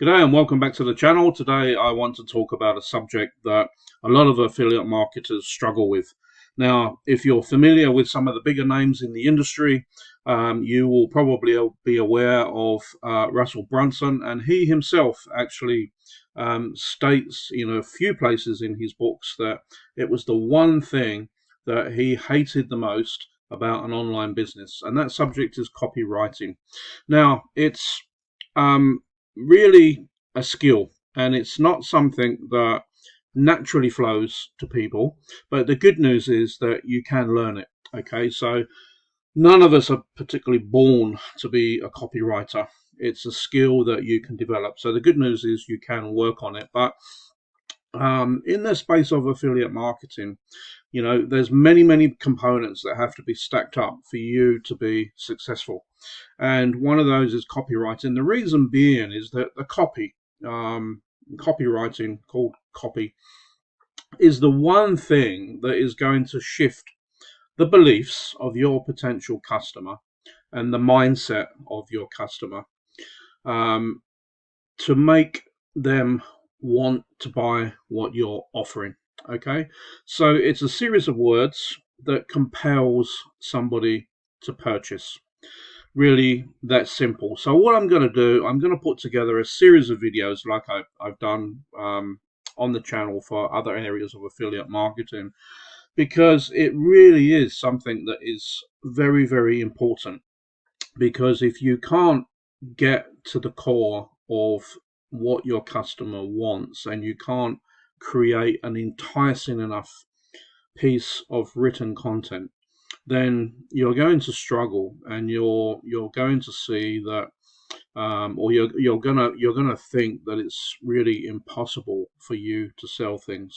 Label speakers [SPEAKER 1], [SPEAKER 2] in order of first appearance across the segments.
[SPEAKER 1] G'day and welcome back to the channel. Today I want to talk about a subject that a lot of affiliate marketers struggle with. Now, if you're familiar with some of the bigger names in the industry, you will probably be aware of Russell Brunson, and he himself actually states in a few places in his books that it was the one thing that he hated the most about an online business, and that subject is copywriting. Now, it's really a skill, and it's not something that naturally flows to people, but the good news is that you can learn it. Okay, so none of us are particularly born to be a copywriter. It's a skill that you can develop. So the good news is you can work on it. But in the space of affiliate marketing, there's many components that have to be stacked up for you to be successful, and one of those is copywriting. The reason being is that the copywriting, called copy, is the one thing that is going to shift the beliefs of your potential customer and the mindset of your customer, to make them want to buy what you're offering. Okay, so it's a series of words that compels somebody to purchase. Really that simple. So what I'm going to do, I'm going to put together a series of videos like I've done on the channel for other areas of affiliate marketing, because it really is something that is very important. Because if you can't get to the core of what your customer wants, and you can't create an enticing enough piece of written content, then you're going to struggle, and you're going to see that, or you're gonna think that it's really impossible for you to sell things.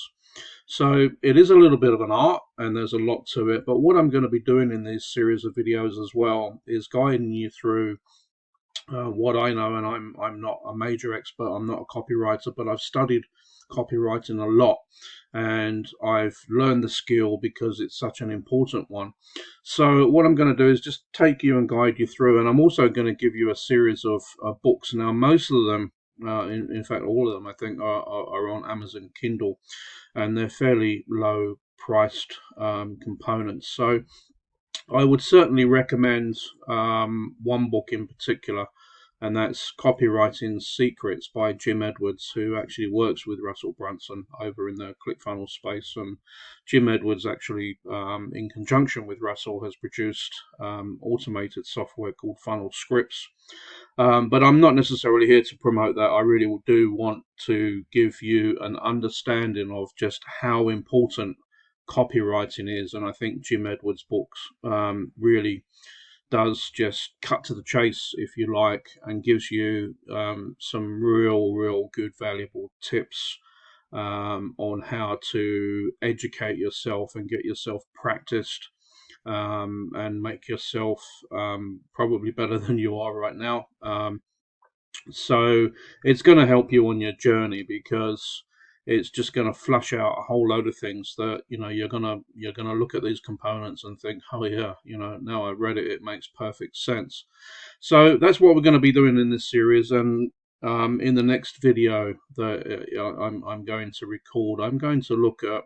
[SPEAKER 1] So it is a little bit of an art, and there's a lot to it. But what I'm going to be doing in this series of videos as well is guiding you through what I know, and I'm not a major expert. I'm not a copywriter, but I've studied copywriting a lot, and I've learned the skill because it's such an important one. So what I'm going to do is just take you and guide you through, and I'm also going to give you a series of books. Now, most of them, in fact all of them, I think are on Amazon Kindle, and they're fairly low priced components. So I would certainly recommend one book in particular, and that's Copywriting Secrets by Jim Edwards, who actually works with Russell Brunson over in the ClickFunnels space. And Jim Edwards actually, in conjunction with Russell, has produced automated software called Funnel Scripts. But I'm not necessarily here to promote that. I really do want to give you an understanding of just how important copywriting is, and I think Jim Edwards' books really does just cut to the chase, if you like, and gives you some real good valuable tips on how to educate yourself and get yourself practiced, and make yourself probably better than you are right now. So it's going to help you on your journey, because it's just going to flush out a whole load of things that you're gonna look at these components and think, oh yeah, now I've read it, it makes perfect sense. So that's what we're going to be doing in this series. And in the next video that I'm going to record, I'm going to look at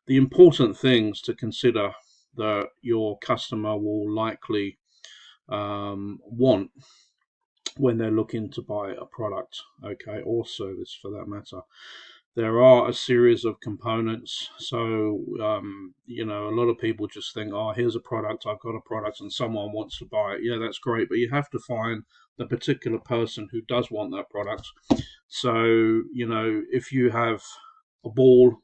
[SPEAKER 1] the important things to consider that your customer will likely want when they're looking to buy a product, okay, or service for that matter. There are a series of components. So a lot of people just think, oh, here's a product, I've got a product and someone wants to buy it. Yeah, that's great, but you have to find the particular person who does want that product. So if you have a ball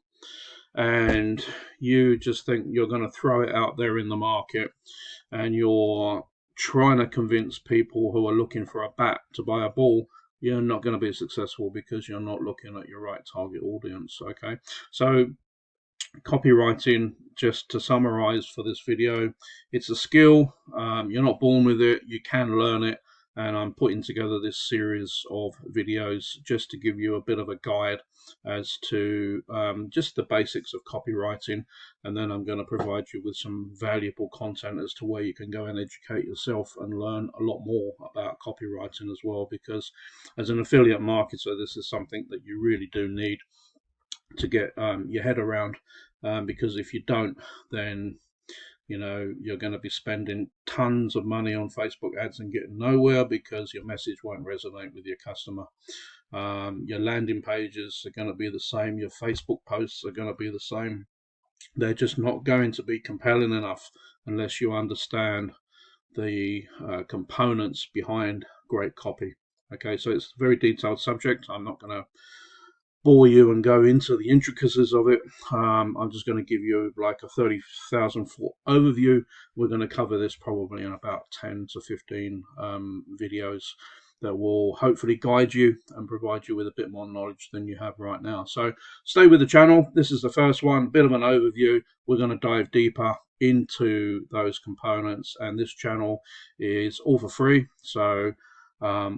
[SPEAKER 1] and you just think you're going to throw it out there in the market, and you're trying to convince people who are looking for a bat to buy a ball, you're not going to be successful, because you're not looking at your right target audience. Okay, so copywriting, just to summarize for this video, it's a skill. You're not born with it, you can learn it, and I'm putting together this series of videos just to give you a bit of a guide as to just the basics of copywriting, and then I'm going to provide you with some valuable content as to where you can go and educate yourself and learn a lot more about copywriting as well, because as an affiliate marketer, this is something that you really do need to get your head around, because if you don't, then you're going to be spending tons of money on Facebook ads and getting nowhere because your message won't resonate with your customer. Your landing pages are going to be the same. Your Facebook posts are going to be the same. They're just not going to be compelling enough unless you understand the components behind great copy. Okay, so it's a very detailed subject. I'm not going to bore you and go into the intricacies of it. I'm just going to give you like a 30,000 foot overview. We're going to cover this probably in about 10 to 15 videos that will hopefully guide you and provide you with a bit more knowledge than you have right now. So stay with the channel. This is the first one, bit of an overview. We're going to dive deeper into those components, and this channel is all for free. So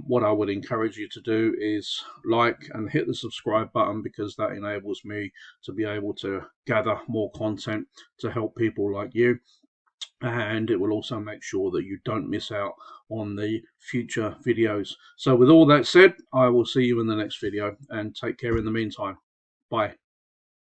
[SPEAKER 1] what I would encourage you to do is like and hit the subscribe button, because that enables me to be able to gather more content to help people like you, and it will also make sure that you don't miss out on the future videos. So with all that said, I will see you in the next video, and take care in the meantime. Bye.